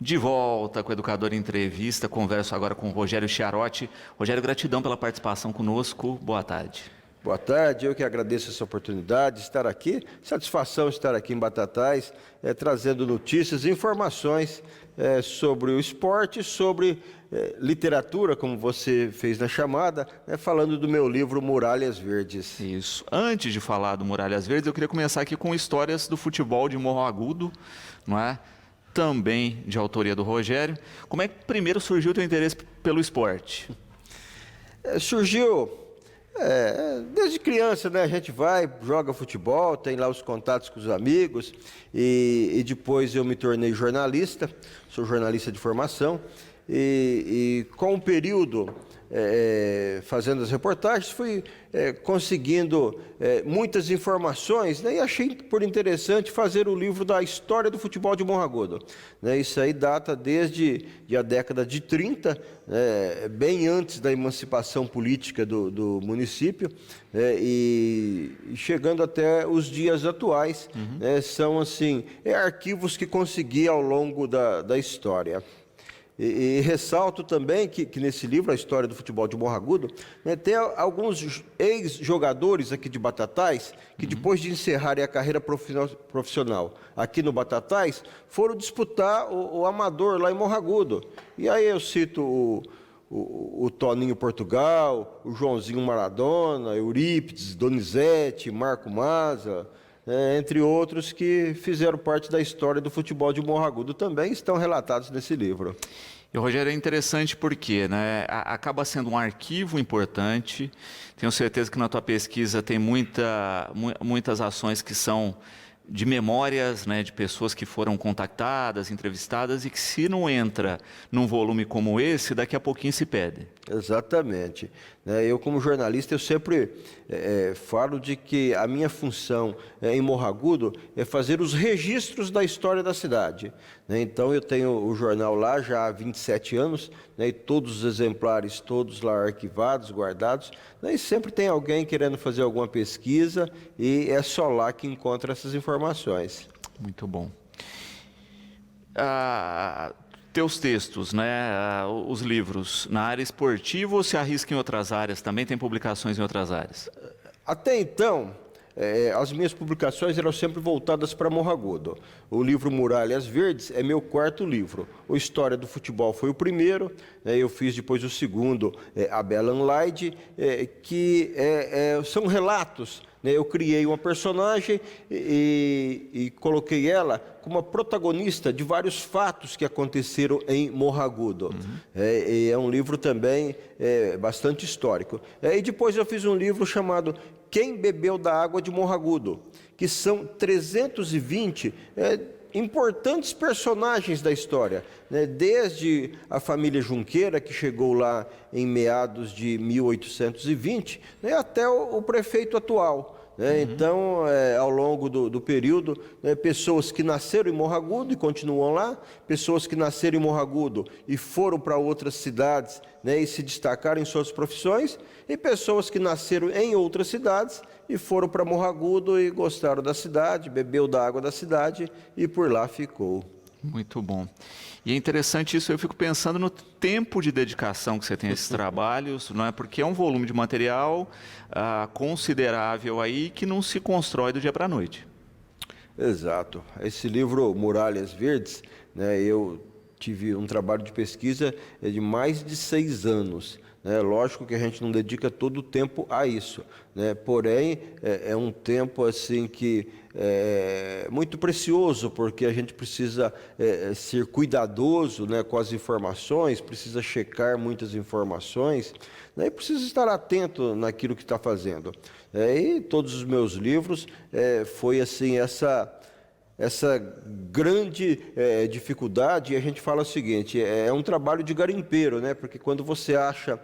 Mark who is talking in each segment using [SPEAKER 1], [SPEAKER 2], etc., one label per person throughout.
[SPEAKER 1] De volta com o Educador em Entrevista, converso agora com o Rogério Chiarotti. Rogério, gratidão pela participação conosco, boa tarde.
[SPEAKER 2] Boa tarde, eu que agradeço essa oportunidade de estar aqui, satisfação estar aqui em Batatais, trazendo notícias e informações sobre o esporte, sobre literatura, como você fez na chamada, falando do meu livro Muralhas Verdes.
[SPEAKER 1] Isso. Antes de falar do Muralhas Verdes, eu queria começar aqui com histórias do futebol de Morro Agudo, não é? Também de autoria do Rogério. Como é que primeiro surgiu o teu interesse pelo esporte?
[SPEAKER 2] Surgiu desde criança, né? A gente vai, joga futebol, tem lá os contatos com os amigos e depois eu me tornei jornalista, sou jornalista de formação e com o período fazendo as reportagens fui conseguindo muitas informações, né? E achei por interessante fazer o livro da história do futebol de Morro Agudo, né? Isso aí data desde a década de 30, bem antes da emancipação política do município, e chegando até os dias atuais. São assim arquivos que consegui ao longo da história. E ressalto também que nesse livro, A História do Futebol de Morro Agudo, tem alguns ex-jogadores aqui de Batatais que depois de encerrarem a carreira profissional aqui no Batatais, foram disputar o amador lá em Morro Agudo. E aí eu cito o Toninho Portugal, o Joãozinho Maradona, Eurípides, Donizete, Marco Maza, entre outros que fizeram parte da história do futebol de Morro Agudo, também estão relatados nesse livro.
[SPEAKER 1] E, Rogério, é interessante porque, né, acaba sendo um arquivo importante. Tenho certeza que na tua pesquisa tem muitas ações que são de memórias, né, de pessoas que foram contactadas, entrevistadas e que, se não entra num volume como esse, daqui a pouquinho se perde.
[SPEAKER 2] Exatamente. Eu, como jornalista, eu sempre falo de que a minha função em Morro Agudo é fazer os registros da história da cidade. Então, eu tenho o jornal lá já há 27 anos, e todos os exemplares, todos lá arquivados, guardados, e sempre tem alguém querendo fazer alguma pesquisa e é só lá que encontra essas informações.
[SPEAKER 1] Muito bom. Teus textos, né, os livros, na área esportiva ou se arrisca em outras áreas? Também tem publicações em outras áreas?
[SPEAKER 2] Até então, as minhas publicações eram sempre voltadas para Morro Agudo. O livro Muralhas Verdes é meu quarto livro. O História do Futebol foi o primeiro, eu fiz depois o segundo, A Bela Anlaide, que são relatos. Eu criei uma personagem e coloquei ela como a protagonista de vários fatos que aconteceram em Morro Agudo. É um livro também bastante histórico. E depois eu fiz um livro chamado Quem Bebeu da Água de Morro Agudo, que são 320 importantes personagens da história, desde a família Junqueira, que chegou lá em meados de 1820, até o prefeito atual. Então, ao longo do período, pessoas que nasceram em Morro Agudo e continuam lá, pessoas que nasceram em Morro Agudo e foram para outras cidades e se destacaram em suas profissões, e pessoas que nasceram em outras cidades e foram para Morro Agudo e gostaram da cidade, bebeu da água da cidade e por lá ficou.
[SPEAKER 1] Muito bom. E é interessante isso, eu fico pensando no tempo de dedicação que você tem a esses trabalhos, não é? Porque é um volume de material considerável aí que não se constrói do dia para a noite.
[SPEAKER 2] Exato. Esse livro Muralhas Verdes, eu tive um trabalho de pesquisa de mais de 6 anos. Lógico que a gente não dedica todo o tempo a isso, porém é um tempo assim que é muito precioso, porque a gente precisa ser cuidadoso com as informações, precisa checar muitas informações, e precisa estar atento naquilo que está fazendo. E todos os meus livros foi assim essa grande dificuldade. E a gente fala o seguinte, é um trabalho de garimpeiro, porque quando você acha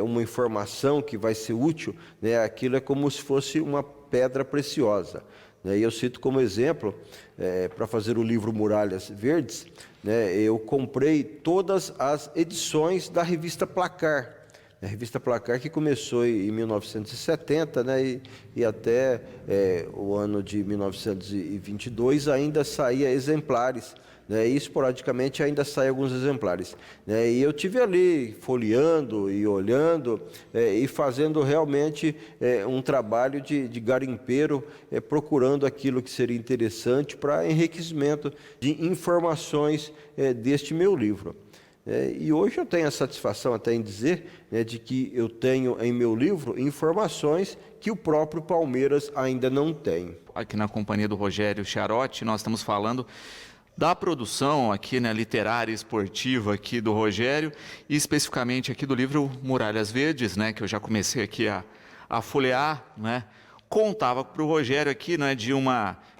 [SPEAKER 2] uma informação que vai ser útil, aquilo é como se fosse uma pedra preciosa. E eu cito como exemplo, para fazer o livro Muralhas Verdes, eu comprei todas as edições da revista Placar, A revista Placar que começou em 1970, né, e até o ano de 1922 ainda saía exemplares, né, e esporadicamente ainda saem alguns exemplares, né, e eu tive ali folheando e olhando e fazendo realmente um trabalho de garimpeiro, procurando aquilo que seria interessante para enriquecimento de informações deste meu livro. E hoje eu tenho a satisfação até em dizer, né, de que eu tenho em meu livro informações que o próprio Palmeiras ainda não tem.
[SPEAKER 1] Aqui na companhia do Rogério Charotti, nós estamos falando da produção aqui, né, literária e esportiva aqui do Rogério, e especificamente aqui do livro Muralhas Verdes, né, que eu já comecei aqui a folhear, né, contava para o Rogério aqui, né,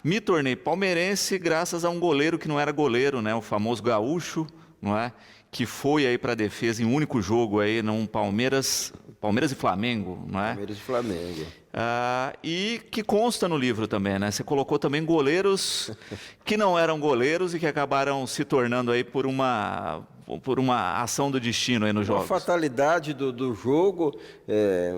[SPEAKER 1] me tornei palmeirense graças a um goleiro que não era goleiro, né, o famoso Gaúcho, não é? Que foi aí para a defesa em um único jogo aí, num Palmeiras e Flamengo, não é?
[SPEAKER 2] Palmeiras e Flamengo.
[SPEAKER 1] E que consta no livro também, né? Você colocou também goleiros que não eram goleiros e que acabaram se tornando aí por uma ação do destino aí nos jogos.
[SPEAKER 2] A fatalidade do jogo,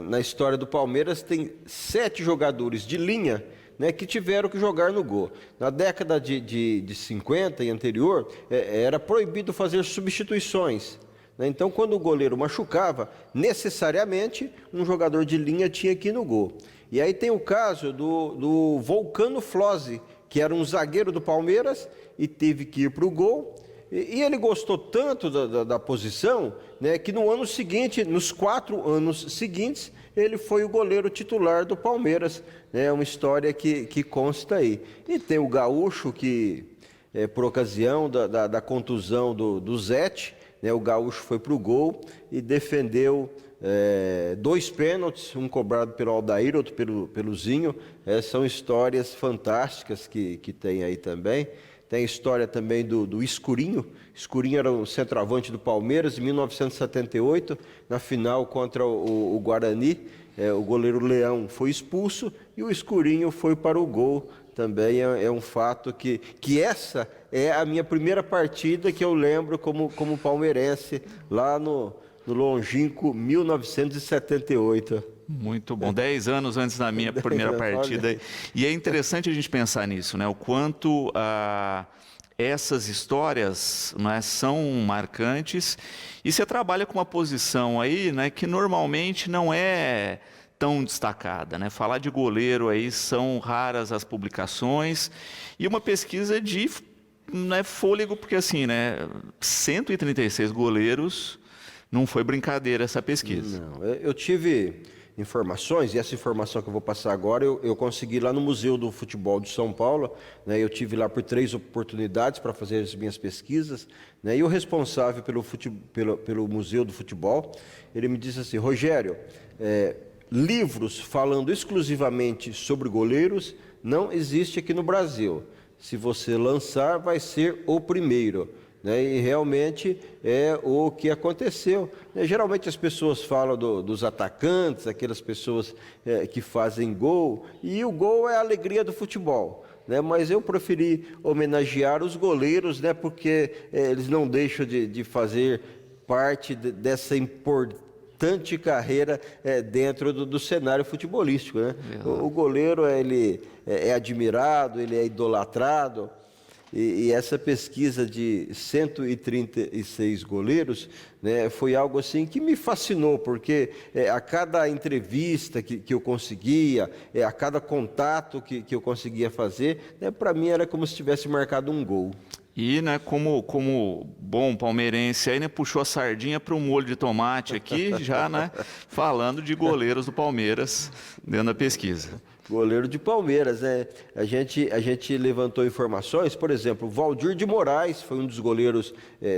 [SPEAKER 2] na história do Palmeiras, tem 7 jogadores de linha, né, que tiveram que jogar no gol. Na década de 50 e anterior, era proibido fazer substituições, né? Então, quando o goleiro machucava, necessariamente um jogador de linha tinha que ir no gol. E aí tem o caso do Vulcano Flose, que era um zagueiro do Palmeiras e teve que ir para o gol. E ele gostou tanto da posição, né, que no ano seguinte, nos 4 anos seguintes, ele foi o goleiro titular do Palmeiras. É uma história que consta aí. E tem o Gaúcho, que por ocasião da contusão do Zete, né, o Gaúcho foi para o gol e defendeu 2 pênaltis, um cobrado pelo Aldair, outro pelo Zinho. São histórias fantásticas que tem aí também. Tem a história também do Escurinho. Escurinho era o centroavante do Palmeiras em 1978, na final contra o Guarani. O goleiro Leão foi expulso e o Escurinho foi para o gol. Também é um fato que essa é a minha primeira partida que eu lembro como palmeirense, lá no longínquo 1978.
[SPEAKER 1] Muito bom, 10 anos antes da minha primeira partida. E é interessante a gente pensar nisso, né? O quanto essas histórias, né, são marcantes. E você trabalha com uma posição aí, né, que normalmente não é tão destacada, né? Falar de goleiro aí são raras as publicações e uma pesquisa de, né, fôlego, porque assim, né, 136 goleiros, não foi brincadeira essa pesquisa.
[SPEAKER 2] Não, eu tive informações, e essa informação que eu vou passar agora, eu consegui lá no Museu do Futebol de São Paulo, né, eu tive lá por 3 oportunidades para fazer as minhas pesquisas, né, e o responsável pelo Museu do Futebol, ele me disse assim: Rogério, livros falando exclusivamente sobre goleiros não existe aqui no Brasil. Se você lançar, vai ser o primeiro. Né, e realmente é o que aconteceu. Geralmente as pessoas falam dos atacantes, aquelas pessoas que fazem gol, e o gol é a alegria do futebol. Né, mas eu preferi homenagear os goleiros, né, porque eles não deixam de fazer parte dessa importante carreira dentro do cenário futebolístico. Né? O goleiro ele é admirado, ele é idolatrado. E essa pesquisa de 136 goleiros, né, foi algo assim que me fascinou, porque a cada entrevista que eu conseguia, a cada contato que eu conseguia fazer, né, para mim era como se tivesse marcado um gol.
[SPEAKER 1] E, né, como bom palmeirense, aí, né, puxou a sardinha para o molho de tomate aqui, já, né, falando de goleiros do Palmeiras dentro da pesquisa.
[SPEAKER 2] Goleiro de Palmeiras, né? A gente levantou informações, por exemplo, o Valdir de Moraes foi um dos goleiros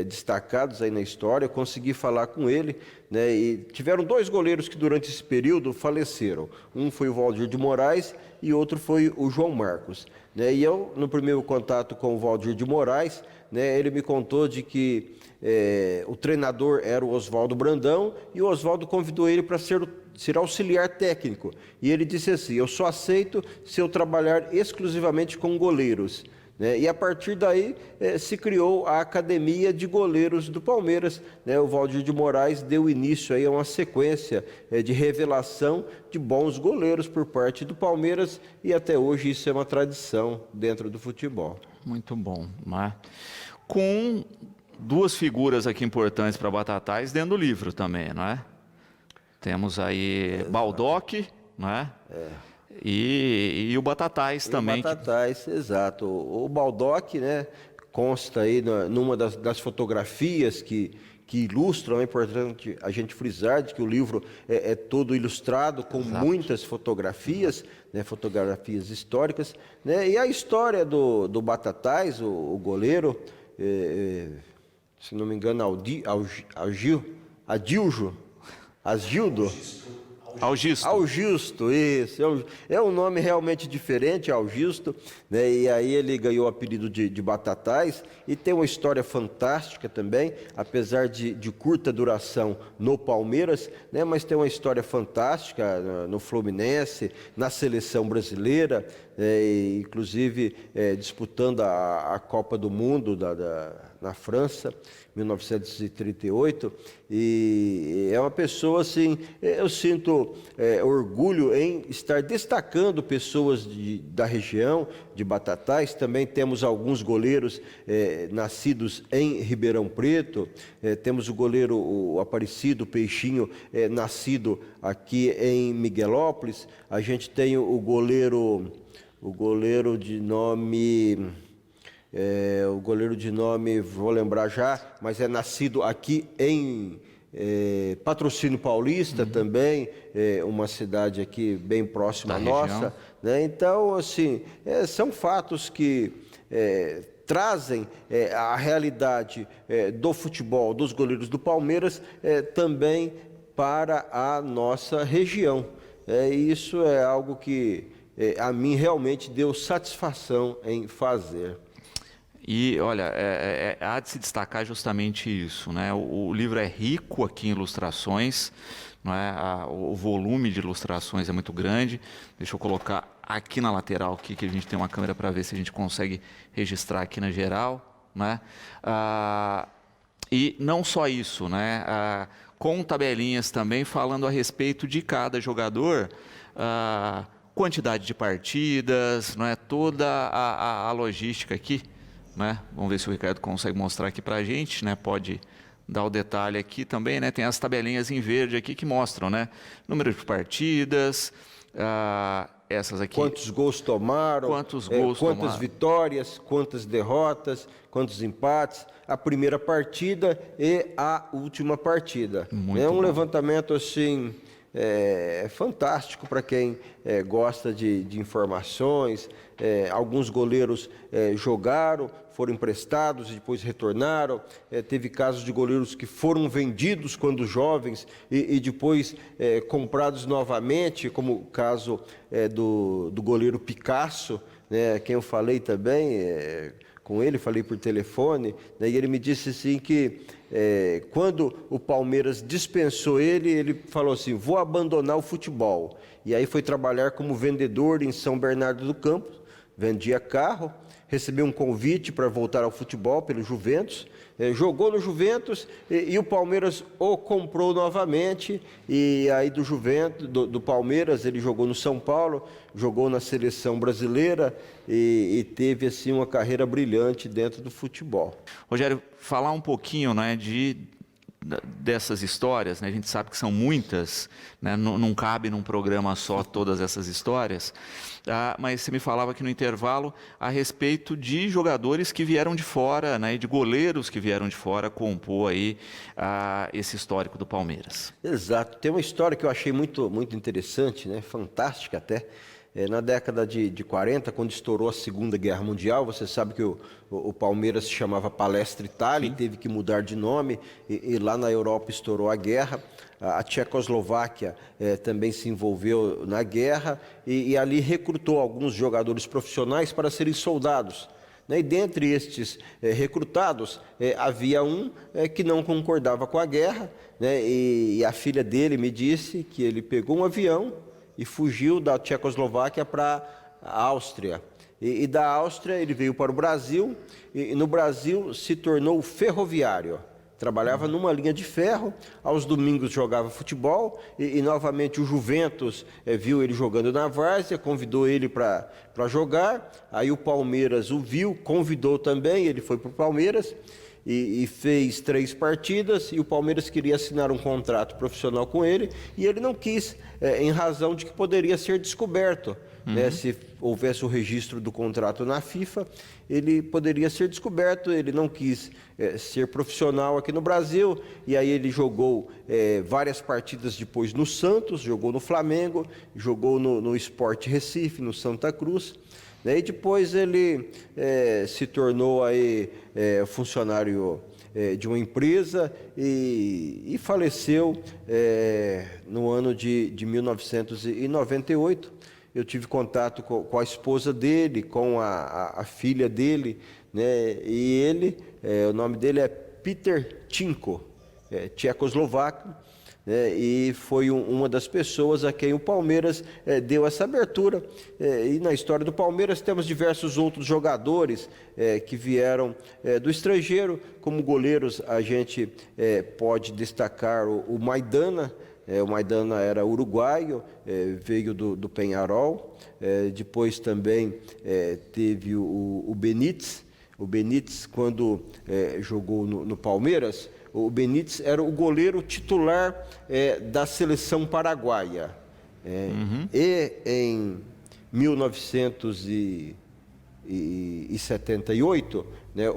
[SPEAKER 2] destacados aí na história, eu consegui falar com ele, né? E tiveram 2 goleiros que durante esse período faleceram. Um foi o Valdir de Moraes e outro foi o João Marcos. Né? E eu, no primeiro contato com o Valdir de Moraes, né, ele me contou de que o treinador era o Oswaldo Brandão e o Oswaldo convidou ele para ser auxiliar técnico. E ele disse assim: eu só aceito se eu trabalhar exclusivamente com goleiros. né? E a partir daí se criou a Academia de Goleiros do Palmeiras, né? O Valdir de Moraes deu início aí a uma sequência de revelação de bons goleiros por parte do Palmeiras, e até hoje isso é uma tradição dentro do futebol.
[SPEAKER 1] Muito bom, né? Com duas figuras aqui importantes para Batatais dentro do livro também, não é? Temos aí Baldock, não é? E o Batatais também.
[SPEAKER 2] O Batatais, exato. O Baldock, né, consta aí numa das fotografias que ilustram, é importante a gente frisar de que o livro é todo ilustrado com muitas fotografias, né, fotografias históricas, né, e a história do Batatais, o goleiro, se não me engano,
[SPEAKER 1] Augisto,
[SPEAKER 2] isso. É um nome realmente diferente, Augisto, né? E aí ele ganhou o apelido de Batatais, e tem uma história fantástica também, apesar de curta duração no Palmeiras, né? Mas tem uma história fantástica no Fluminense, na seleção brasileira, inclusive disputando a Copa do Mundo na França, 1938, e é uma pessoa assim, eu sinto orgulho em estar destacando pessoas da região de Batatais. Também temos alguns goleiros nascidos em Ribeirão Preto, temos o goleiro o Aparecido Peixinho, nascido aqui em Miguelópolis. A gente tem o goleiro de nome... o goleiro de nome, vou lembrar já, mas é nascido aqui em Patrocínio Paulista também, uma cidade aqui bem próxima à nossa, né? Então, assim, são fatos que trazem a realidade do futebol, dos goleiros do Palmeiras, também para a nossa região. Isso é algo que a mim realmente deu satisfação em fazer.
[SPEAKER 1] E, olha, há de se destacar justamente isso, né? O livro é rico aqui em ilustrações, não é? O volume de ilustrações é muito grande. Deixa eu colocar aqui na lateral, aqui, que a gente tem uma câmera para ver se a gente consegue registrar aqui na geral, né? E não só isso, né? Com tabelinhas também falando a respeito de cada jogador, quantidade de partidas, não é? Toda a logística aqui. Né? Vamos ver se o Ricardo consegue mostrar aqui para a gente, né? Pode dar o detalhe aqui também, né? Tem as tabelinhas em verde aqui que mostram, né? Número de partidas, essas aqui.
[SPEAKER 2] Quantos gols tomaram, quantas vitórias, quantas derrotas, quantos empates, a primeira partida e a última partida. É um levantamento assim fantástico para quem gosta de informações. Alguns goleiros jogaram, foram emprestados e depois retornaram. Teve casos de goleiros que foram vendidos quando jovens e depois comprados novamente, como o caso do goleiro Picasso, né, quem eu falei também com ele, falei por telefone, né, e ele me disse assim que quando o Palmeiras dispensou ele falou assim: vou abandonar o futebol. E aí foi trabalhar como vendedor em São Bernardo do Campo, vendia carro, recebeu um convite para voltar ao futebol pelo Juventus, jogou no Juventus e o Palmeiras o comprou novamente. E aí do Juventus, do Palmeiras, ele jogou no São Paulo, jogou na seleção brasileira e teve assim uma carreira brilhante dentro do futebol.
[SPEAKER 1] Rogério, falar um pouquinho, né, dessas histórias, né? A gente sabe que são muitas, né? Não cabe num programa só todas essas histórias, mas você me falava aqui no intervalo a respeito de jogadores que vieram de fora, né? E de goleiros que vieram de fora compor aí esse histórico do Palmeiras.
[SPEAKER 2] Exato, tem uma história que eu achei muito, muito interessante, né? Fantástica até. Na década de 40, quando estourou a Segunda Guerra Mundial, você sabe que o Palmeiras se chamava Palestra Itália, e teve que mudar de nome, e lá na Europa estourou a guerra. A Tchecoslováquia também se envolveu na guerra e ali recrutou alguns jogadores profissionais para serem soldados. E dentre estes recrutados, havia um que não concordava com a guerra, né? E a filha dele me disse que ele pegou um avião e fugiu da Tchecoslováquia para a Áustria. E da Áustria ele veio para o Brasil, e no Brasil se tornou ferroviário. Trabalhava numa linha de ferro, aos domingos jogava futebol, e novamente o Juventus viu ele jogando na várzea, convidou ele para jogar, aí o Palmeiras o viu, convidou também, ele foi para o Palmeiras, e fez 3 partidas, e o Palmeiras queria assinar um contrato profissional com ele, e ele não quis, em razão de que poderia ser descoberto. Né, se houvesse o registro do contrato na FIFA, ele poderia ser descoberto. Ele não quis ser profissional aqui no Brasil, e aí ele jogou várias partidas depois no Santos, jogou no Flamengo, jogou no Sport Recife, no Santa Cruz, né, e depois ele se tornou aí, funcionário de uma empresa e faleceu no ano de 1998. Eu tive contato com a esposa dele, com a filha dele, né? E ele, o nome dele é Peter Tinko, tchecoslovaco, né? E foi uma das pessoas a quem o Palmeiras deu essa abertura. E na história do Palmeiras temos diversos outros jogadores que vieram do estrangeiro. Como goleiros a gente pode destacar o Maidana. O Maidana era uruguaio, veio do Peñarol. Depois também teve o Benítez. O Benítez, quando jogou no Palmeiras, o Benítez era o goleiro titular da seleção paraguaia. E em 1978, né,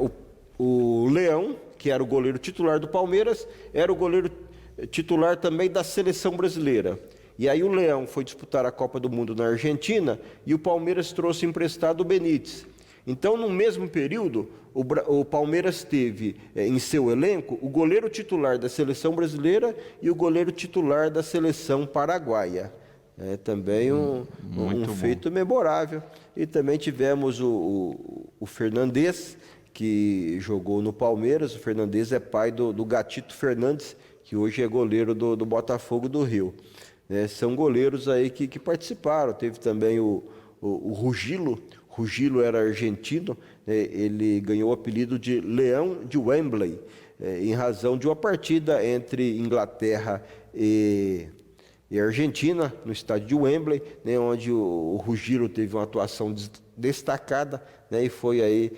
[SPEAKER 2] o Leão, que era o goleiro titular do Palmeiras, era o goleiro titular também da seleção brasileira. E aí o Leão foi disputar a Copa do Mundo na Argentina e o Palmeiras trouxe emprestado o Benítez. Então, no mesmo período, o Palmeiras teve em seu elenco o goleiro titular da seleção brasileira e o goleiro titular da seleção paraguaia. Também um feito memorável. E também tivemos o Fernandes, que jogou no Palmeiras. O Fernandes é pai do Gatito Fernandes, que hoje é goleiro do Botafogo do Rio. São goleiros aí que participaram. Teve também o Rugilo. Rugilo era argentino, ele ganhou o apelido de Leão de Wembley, em razão de uma partida entre Inglaterra e Argentina, no estádio de Wembley, onde o Rugilo teve uma atuação destacada, e foi aí,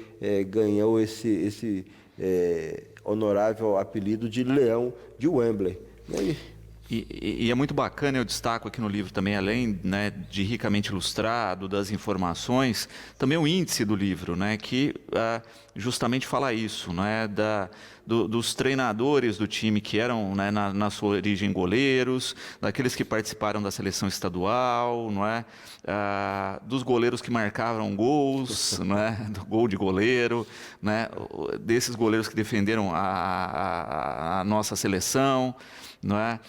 [SPEAKER 2] ganhou esse honorável apelido de Leão de Wembley.
[SPEAKER 1] E é muito bacana, eu destaco aqui no livro também, além, né, de ricamente ilustrado, das informações, também o índice do livro, né, que justamente fala isso, né, dos treinadores do time que eram, né, na sua origem goleiros, daqueles que participaram da seleção estadual, não é, dos goleiros que marcavam gols, né, do gol de goleiro, né, desses goleiros que defenderam a nossa seleção, não é?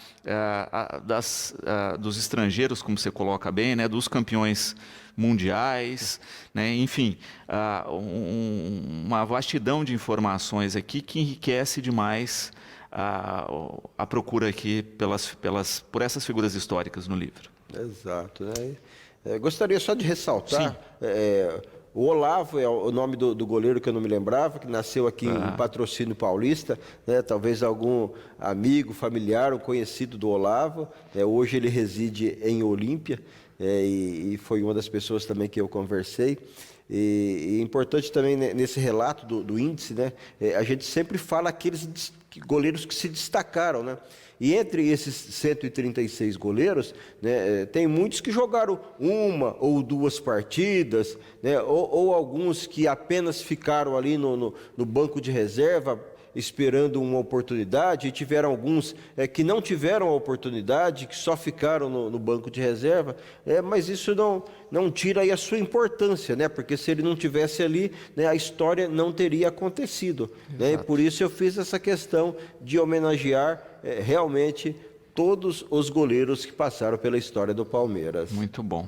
[SPEAKER 1] Dos estrangeiros, como você coloca bem, né? Dos campeões mundiais, né? Enfim, uma vastidão de informações aqui que enriquece demais a procura aqui por essas figuras históricas no livro.
[SPEAKER 2] Exato, né? Gostaria só de ressaltar, o Olavo é o nome do goleiro que eu não me lembrava, que nasceu aqui em Patrocínio Paulista, né? Talvez algum amigo, familiar ou conhecido do Olavo. Hoje ele reside em Olímpia, e foi uma das pessoas também que eu conversei. E importante também nesse relato do índice, né? A gente sempre fala aqueles goleiros que se destacaram, né? E entre esses 136 goleiros, né, tem muitos que jogaram uma ou duas partidas, né, ou alguns que apenas ficaram ali no banco de reserva, esperando uma oportunidade, e tiveram alguns que não tiveram a oportunidade, que só ficaram no banco de reserva, mas isso não tira aí a sua importância, né? Porque se ele não tivesse ali, né, a história não teria acontecido, né? E por isso eu fiz essa questão de homenagear realmente todos os goleiros que passaram pela história do Palmeiras.
[SPEAKER 1] Muito bom.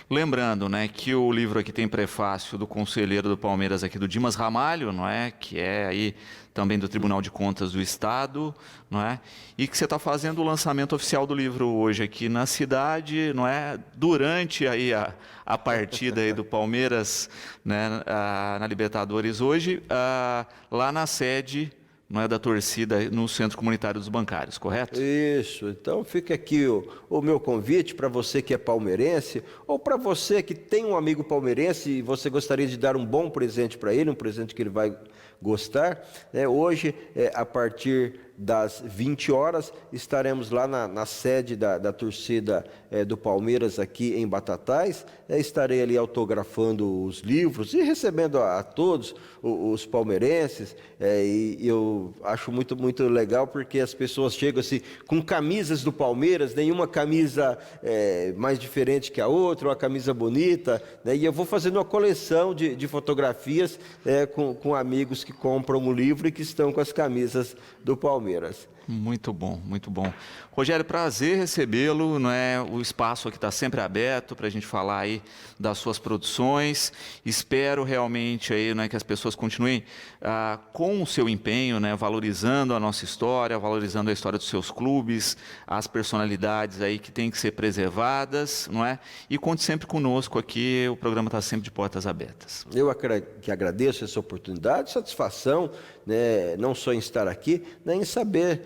[SPEAKER 1] Lembrando, né, que o livro aqui tem prefácio do conselheiro do Palmeiras aqui, do Dimas Ramalho, não é? Que é aí também do Tribunal de Contas do Estado, não é? E que você está fazendo o lançamento oficial do livro hoje aqui na cidade, não é? Durante aí a partida aí do Palmeiras, né, na Libertadores hoje, lá na sede, não é, da torcida no Centro Comunitário dos Bancários, correto?
[SPEAKER 2] Isso, então fica aqui o meu convite para você que é palmeirense, ou para você que tem um amigo palmeirense e você gostaria de dar um bom presente para ele, um presente que ele vai gostar. Hoje, a partir das 20 horas, estaremos lá na sede da torcida do Palmeiras aqui em Batatais. Estarei ali autografando os livros e recebendo a todos os palmeirenses. E eu acho muito, muito legal porque as pessoas chegam assim com camisas do Palmeiras, nenhuma camisa mais diferente que a outra, uma camisa bonita, né? E eu vou fazendo uma coleção de fotografias com amigos que compram o livro e que estão com as camisas do Palmeiras.
[SPEAKER 1] Muito bom, muito bom. Rogério, prazer recebê-lo, não é? O espaço aqui está sempre aberto para a gente falar aí das suas produções. Espero realmente aí, não é, que as pessoas continuem com o seu empenho, né, valorizando a nossa história, valorizando a história dos seus clubes, as personalidades aí que têm que ser preservadas, não é? E conte sempre conosco aqui, o programa está sempre de portas abertas.
[SPEAKER 2] Eu que agradeço essa oportunidade, satisfação, né, não só em estar aqui, né, em saber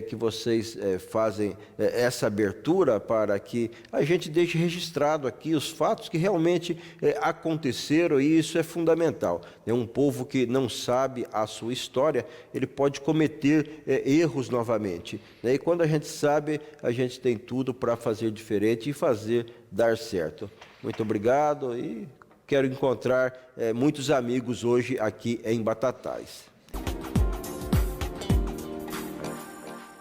[SPEAKER 2] que vocês fazem essa abertura para que a gente deixe registrado aqui os fatos que realmente aconteceram, e isso é fundamental. Um povo que não sabe a sua história, ele pode cometer erros novamente, né? E quando a gente sabe, a gente tem tudo para fazer diferente e fazer dar certo. Muito obrigado e quero encontrar muitos amigos hoje aqui em Batatais.